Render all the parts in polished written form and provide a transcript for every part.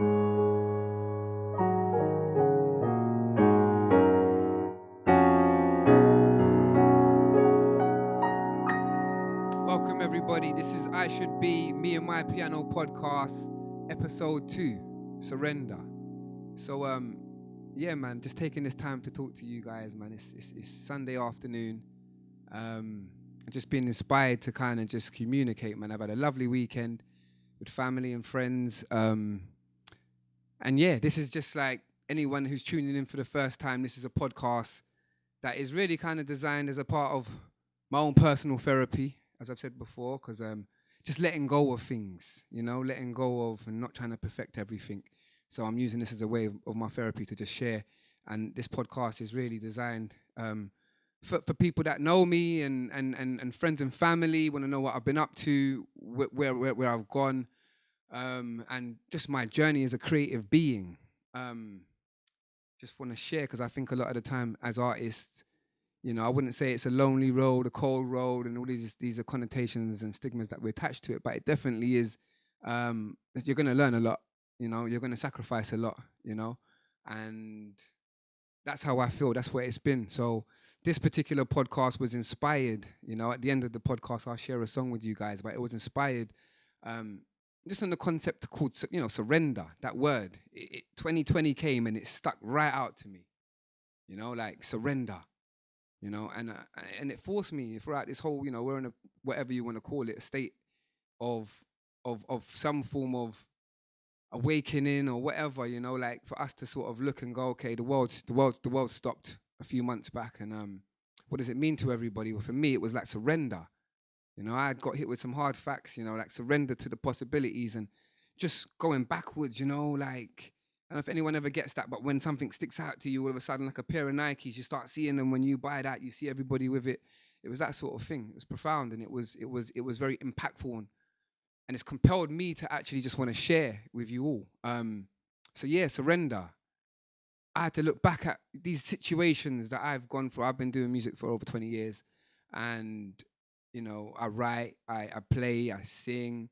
Welcome everybody, this is Ishod.B, me and my piano podcast, episode 2, Surrender. So yeah man, just taking this time to talk to you guys, man. It's Sunday afternoon. I've just been inspired to kind of just communicate, man. I've had a lovely weekend with family and friends. And yeah, this is just like anyone who's tuning in for the first time, this is a podcast that is really kind of designed as a part of my own personal therapy, as I've said before, because just letting go of things, letting go of and not trying to perfect everything. So I'm using this as a way of my therapy to just share. And this podcast is really designed for people that know me and friends and family, want to know what I've been up to, where I've gone, and just my journey as a creative being. Just want to share because I think a lot of the time as artists, I wouldn't say it's a lonely road, a cold road, and all these are connotations and stigmas that we attach to it, but it definitely is. You're going to learn a lot, you're going to sacrifice a lot, and that's how I feel. That's what it's been. So this particular podcast was inspired, at the end of the podcast, I'll share a song with you guys, but it was inspired just on the concept called, surrender, that word. 2020 came and it stuck right out to me, like surrender. And it forced me throughout this whole, we're in a whatever you want to call it, a state of some form of awakening or whatever, like for us to sort of look and go, okay, the world stopped a few months back, and what does it mean to everybody? Well, for me, it was like surrender. I had got hit with some hard facts, like surrender to the possibilities and just going backwards, like. I don't know if anyone ever gets that, but when something sticks out to you, all of a sudden, like a pair of Nikes, you start seeing them. When you buy that, you see everybody with it. It was that sort of thing. It was profound, and it was very impactful, and it's compelled me to actually just want to share with you all. So yeah, surrender. I had to look back at these situations that I've gone through. I've been doing music for over 20 years, and I write, I play, I sing,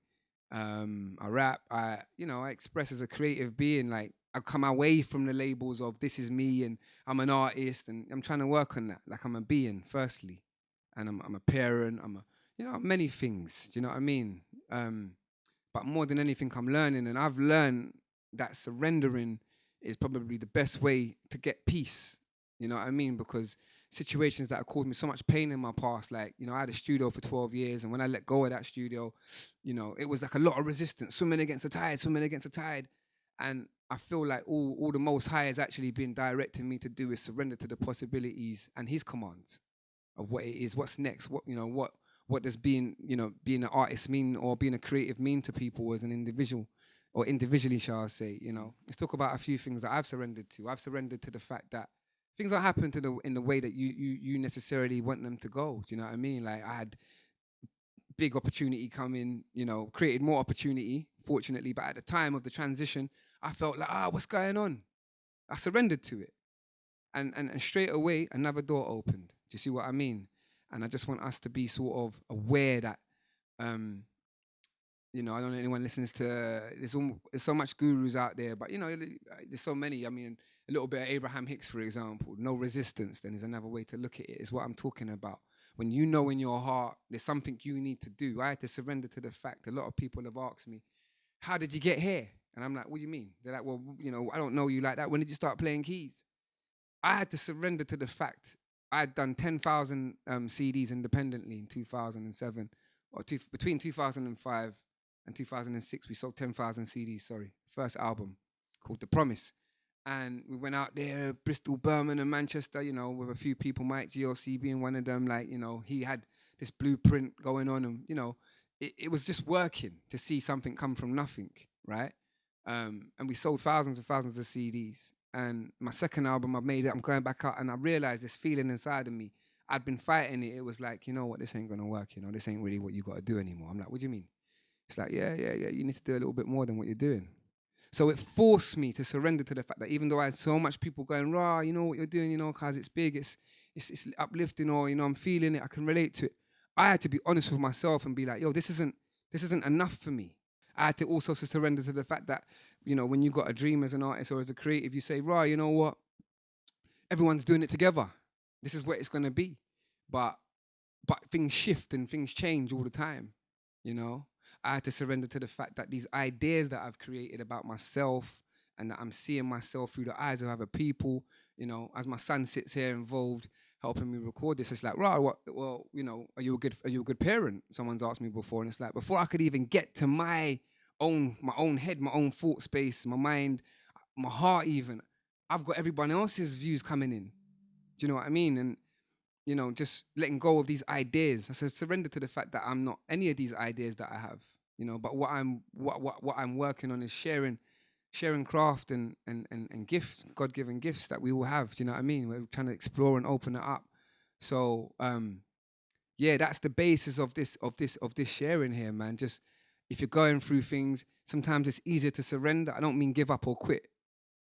I rap, I express as a creative being. Like I come away from the labels of this is me and I'm an artist, and I'm trying to work on that. Like I'm a being, firstly, and I'm a parent. I'm a, many things. Do you know what I mean? But more than anything, I'm learning, and I've learned that surrendering is probably the best way to get peace. You know what I mean? Because situations that have caused me so much pain in my past, like, I had a studio for 12 years, and when I let go of that studio, it was like a lot of resistance, swimming against the tide. And I feel like all the Most High has actually been directing me to do is surrender to the possibilities and His commands of what it is, what's next, what does being an artist mean, or being a creative mean to people as an individual, or individually, shall I say. Let's talk about a few things that I've surrendered to. I've surrendered to the fact that things don't happen in the way that you necessarily want them to go. Do you know what I mean? Like I had big opportunity coming, created more opportunity, fortunately, but at the time of the transition, I felt like, what's going on? I surrendered to it. And straight away, another door opened. Do you see what I mean? And I just want us to be sort of aware that, I don't know anyone listens to, there's so much gurus out there, but, there's so many. I mean, a little bit of Abraham Hicks, for example, no resistance, then is another way to look at it, is what I'm talking about. When you know in your heart there's something you need to do, I had to surrender to the fact. A lot of people have asked me, how did you get here? And I'm like, what do you mean? They're like, well, I don't know you like that. When did you start playing keys? I had to surrender to the fact I had done 10,000 CDs independently in 2007, or between 2005 and 2006. We sold 10,000 CDs, sorry. First album called The Promise. And we went out there, Bristol, Birmingham, Manchester, with a few people, Mike GLC being one of them. Like, he had this blueprint going on, and, it was just working to see something come from nothing, right? And we sold thousands and thousands of CDs. And my second album, I made it, I'm going back out, and I realized this feeling inside of me. I'd been fighting it. It was like, you know what, this ain't going to work, this ain't really what you got to do anymore. I'm like, what do you mean? It's like, yeah, you need to do a little bit more than what you're doing. So it forced me to surrender to the fact that even though I had so much people going, rah, you know what you're doing, cause it's big, it's uplifting, or, I'm feeling it, I can relate to it. I had to be honest with myself and be like, yo, this isn't enough for me. I had to also surrender to the fact that, when you got a dream as an artist or as a creative, you say, right, you know what? Everyone's doing it together. This is what it's going to be. But things shift and things change all the time, I had to surrender to the fact that these ideas that I've created about myself and that I'm seeing myself through the eyes of other people, as my son sits here involved, helping me record this, it's like, right, are you a good parent? Someone's asked me before, and it's like, before I could even get to my own head, my own thought space, my mind, my heart even, I've got everyone else's views coming in. Do you know what I mean? And just letting go of these ideas. I said, surrender to the fact that I'm not any of these ideas that I have, but what I'm working on is sharing craft and gifts, God-given gifts that we all have. Do you know what I mean? We're trying to explore and open it up. So, that's the basis of this sharing here, man. Just, if you're going through things, sometimes it's easier to surrender. I don't mean give up or quit.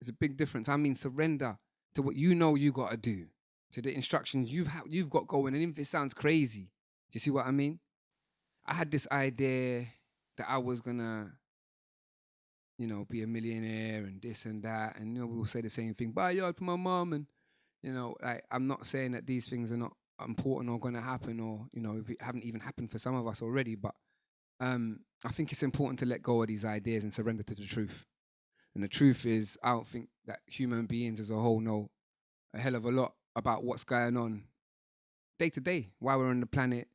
There's a big difference. I mean surrender to what you got to do, to the instructions you've got going, and if it sounds crazy, do you see what I mean? I had this idea that I was gonna, be a millionaire and this and that, and we'll say the same thing, buy a yard for my mom, and I'm not saying that these things are not important or gonna happen, or if it haven't even happened for some of us already, but I think it's important to let go of these ideas and surrender to the truth. And the truth is, I don't think that human beings as a whole know a hell of a lot about what's going on day to day, why we're on the planet,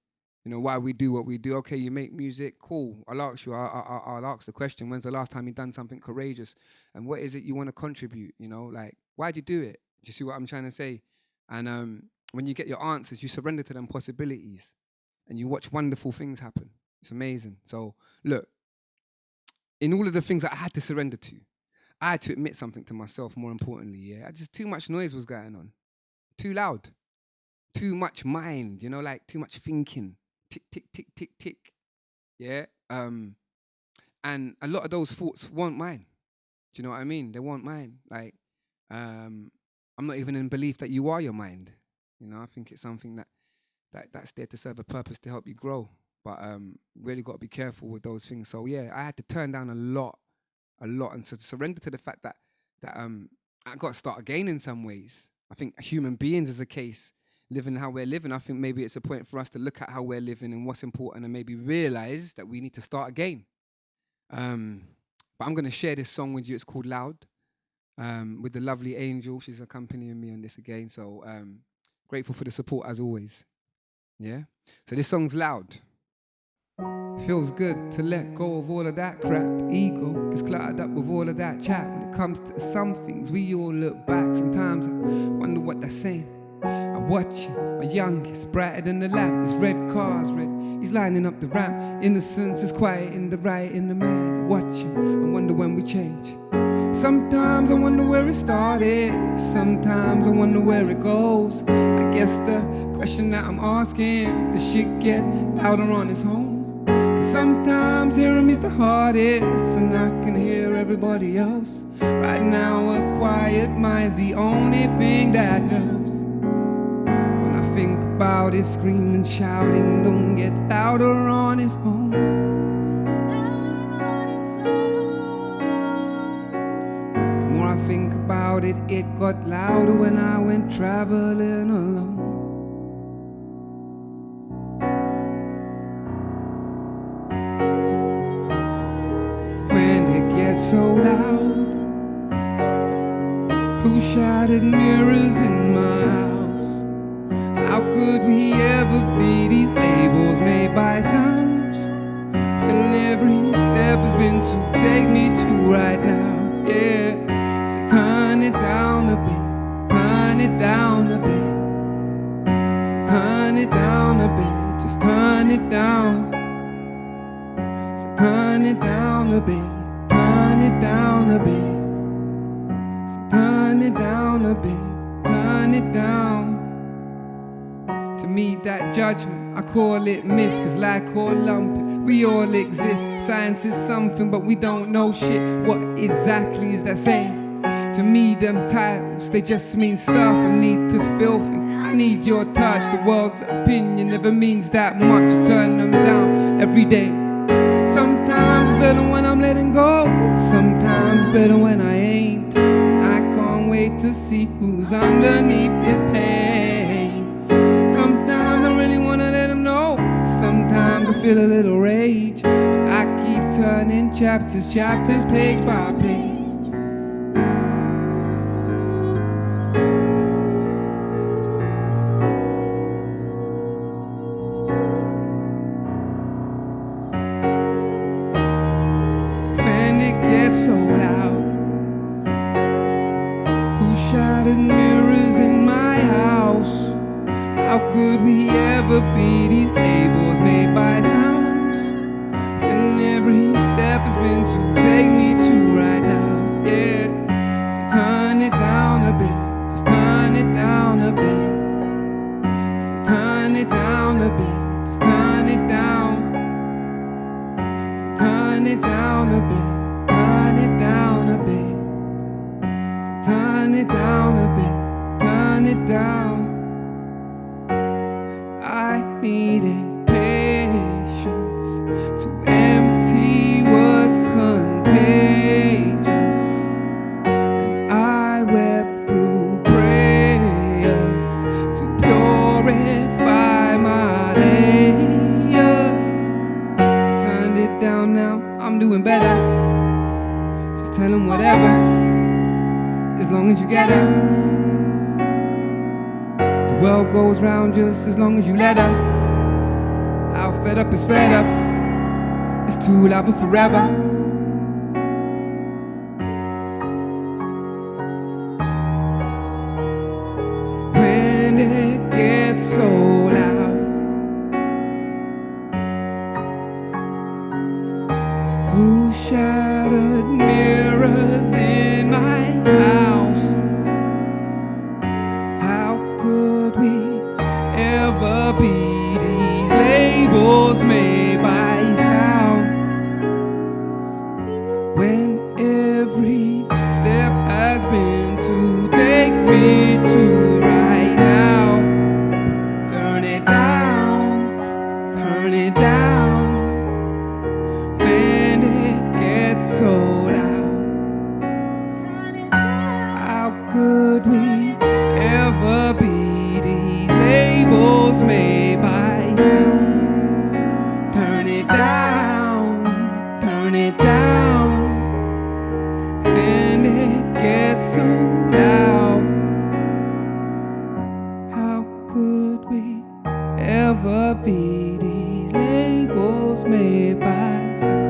why we do what we do. Okay, you make music, cool. I'll ask you, I'll ask the question, when's the last time you done something courageous? And what is it you want to contribute? Why'd you do it? Do you see what I'm trying to say? And when you get your answers, you surrender to them possibilities and you watch wonderful things happen. It's amazing. So look, in all of the things that I had to surrender to, I had to admit something to myself, more importantly, yeah. Just too much noise was going on. Too loud. Too much mind, too much thinking. Tick, tick, tick, tick, tick. Yeah? And a lot of those thoughts weren't mine. Do you know what I mean? They weren't mine. I'm not even in belief that you are your mind. I think it's something that's there to serve a purpose to help you grow. But really got to be careful with those things. So yeah, I had to turn down a lot, and surrender to the fact that I got to start again in some ways. I think human beings is a case, living how we're living. I think maybe it's a point for us to look at how we're living and what's important, and maybe realize that we need to start again. But I'm going to share this song with you. It's called Loud, with the lovely Angel. She's accompanying me on this again. So grateful for the support as always. Yeah. So this song's Loud. Feels good to let go of all of that crap. Ego gets cluttered up with all of that chat. When it comes to some things, we all look back. Sometimes I wonder what they're saying. I watch him, my youngest, brighter than the lamp. His red car's red, he's lining up the ramp. Innocence is quiet in the right in the man. I watch him, I wonder when we change. Sometimes I wonder where it started. Sometimes I wonder where it goes. I guess the question that I'm asking, does shit get louder on its own? Sometimes hearing me's the hardest, and I can hear everybody else. Right now a quiet mind's the only thing that helps. When I think about it, screaming, shouting don't get louder on its own. The more I think about it, it got louder when I went traveling alone. So loud, who shattered mirrors in my house? How could we ever be these labels made by sounds? And every step has been to take me to right now. Yeah, so turn it down a bit, turn it down a bit. So turn it down a bit, just turn it down. So turn it down a bit. Turn it down a bit. So turn it down a bit. Turn it down. To me that judgment, I call it myth. Cause like or lump it, we all exist. Science is something but we don't know shit. What exactly is that saying? To me them titles, they just mean stuff. I need to feel things, I need your touch. The world's opinion never means that much. I turn them down every day. Sometimes better when I'm letting go. Sometimes it's better when I ain't. And I can't wait to see who's underneath this pain. Sometimes I really wanna let him know. Sometimes I feel a little rage. But I keep turning chapters, page by page. So loud, who shattered mirrors in my house? How could we ever be these labels made by sounds? And every step has been to take me to right now. Yeah, so turn it down a bit, just turn it down a bit. So turn it down a bit, just turn it down. So turn it down a bit. Turn it down a bit. So turn it down a bit. Turn it down. I needed patience to empty what's contagious, and I wept through prayers to purify my layers. I turned it down now. I'm doing better. Tell him whatever, as long as you get her. The world goes round just as long as you let her. How fed up is fed up. It's too loud for forever. When it gets so loud, who shattered mirrors in my house? How could we ever be these labels made by sound? When every step has been to take me to right now. Turn it down, turn it down. When it gets so loud, how could we ever be these labels made by sound? Turn it down, turn it down. When it gets so loud, how could we ever be these labels made by sound?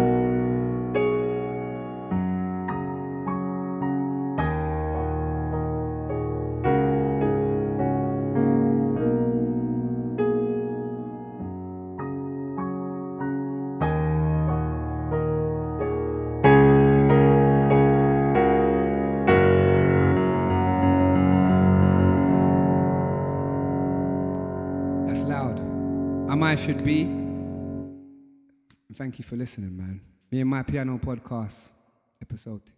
That's loud. I'm Ishod.B. Thank you for listening, man. Me and My Piano Podcast, episode 2.